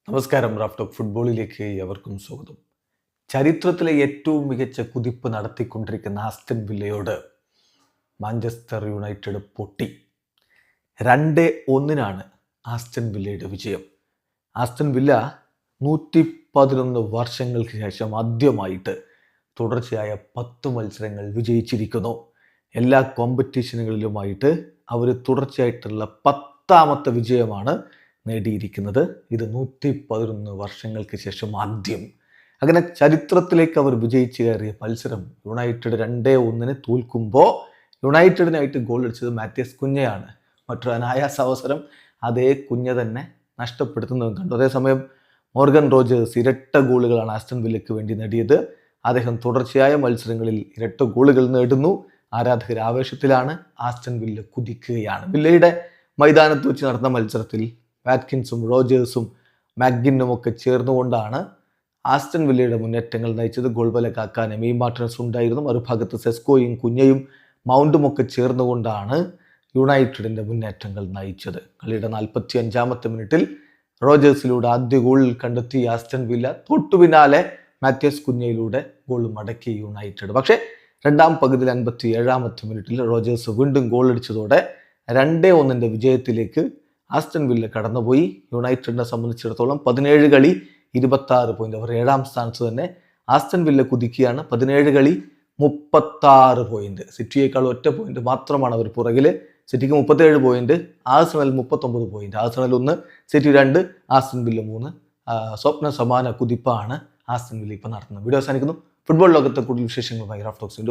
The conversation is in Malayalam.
നമസ്കാരം. റാഫ് ടോക്ക് ഫുട്ബോളിലേക്ക് എവർക്കും സ്വാഗതം. ചരിത്രത്തിലെ ഏറ്റവും മികച്ച കുതിപ്പ് നടത്തിക്കൊണ്ടിരിക്കുന്ന ആസ്റ്റൺ വില്ലയോട് മാഞ്ചസ്റ്റർ യുണൈറ്റഡ് പൊട്ടി. 2-1 ആസ്റ്റൺ വില്ലയുടെ വിജയം. ആസ്റ്റൺ വില്ല 111 വർഷങ്ങൾക്ക് ശേഷം ആദ്യമായിട്ട് തുടർച്ചയായ 10 മത്സരങ്ങൾ വിജയിച്ചിരിക്കുന്നു. എല്ലാ കോമ്പറ്റീഷനുകളിലുമായിട്ട് അവർ തുടർച്ചയായിട്ടുള്ള 10ാമത്തെ വിജയമാണ് നേടിയിരിക്കുന്നത്. ഇത് 111 വർഷങ്ങൾക്ക് ശേഷം ആദ്യം. അങ്ങനെ ചരിത്രത്തിലേക്ക് അവർ വിജയിച്ചു കയറിയ മത്സരം യുണൈറ്റഡ് 2-1 തോൽക്കുമ്പോൾ യുണൈറ്റഡിനായിട്ട് ഗോൾ അടിച്ചത് മാത്യസ് കുഞ്ഞയാണ്. മറ്റൊരു അനായാസ അവസരം അതേ കുഞ്ഞ തന്നെ നഷ്ടപ്പെടുത്തുന്നതും കണ്ടു. അതേസമയം മോർഗൻ റോജേഴ്സ് ഇരട്ട ഗോളുകളാണ് ആസ്റ്റൺ വില്ലയ്ക്ക് വേണ്ടി നേടിയത്. അദ്ദേഹം തുടർച്ചയായ മത്സരങ്ങളിൽ ഇരട്ട ഗോളുകൾ നേടുന്നു. ആരാധകർ ആവേശത്തിലാണ്. Aston villa കുതിക്കുകയാണ്. വില്ലയുടെ മൈതാനത്ത് വെച്ച് നടന്ന മത്സരത്തിൽ വാറ്റ്കിൻസും റോജേഴ്സും മാഗ്ഗിനും ഒക്കെ ചേർന്നുകൊണ്ടാണ് ആസ്റ്റൺ വില്ലയുടെ മുന്നേറ്റങ്ങൾ നയിച്ചത്. ഗോൾബല കാക്കാൻ എമി മാർട്ടിനസ് ഉണ്ടായിരുന്നു. മറുഭാഗത്ത് സെസ്കോയും കുഞ്ഞയും മൗണ്ടും ഒക്കെ ചേർന്നുകൊണ്ടാണ് യുണൈറ്റഡിൻ്റെ മുന്നേറ്റങ്ങൾ നയിച്ചത്. കളിയുടെ 45ാമത്തെ മിനിറ്റിൽ റോജേഴ്സിലൂടെ ആദ്യ ഗോൾ കണ്ടെത്തി ആസ്റ്റൺ വില്ല. തൊട്ടു പിന്നാലെ മാത്യസ് കുഞ്ഞയിലൂടെ ഗോൾ മടക്കി യുണൈറ്റഡ്. പക്ഷേ രണ്ടാം പകുതിയിൽ 57ാമത്തെ മിനിറ്റിൽ റോജേഴ്സ് വീണ്ടും ഗോൾ അടിച്ചതോടെ 2-1 വിജയത്തിലേക്ക് ആസ്റ്റൺ വില്ല കടന്നുപോയി. യുണൈറ്റഡിനെ സംബന്ധിച്ചിടത്തോളം 17 കളി 26 പോയിന്റ്. അവർ 7ാം സ്ഥാനത്ത് തന്നെ. Aston villa കുതിക്കുകയാണ്. 17 കളി 36 പോയിന്റ്. സിറ്റിയേക്കാൾ 1 പോയിന്റ് മാത്രമാണ് അവർ പുറകിൽ. സിറ്റിക്ക് 37 point, Arsenal 39 point. Arsenal 1, city 2, Aston villa 3. സ്വപ്ന സമാന കുതിപ്പാണ് ആസ്റ്റൺ വില്ല ഇപ്പോൾ നടത്തുന്നത്. വീഡിയോ അവസാനിക്കുന്നു. ഫുട്ബോൾ ലോകത്തെ കൂടുതൽ വിശേഷങ്ങളുമായി റാഫ് ടോക്സ്.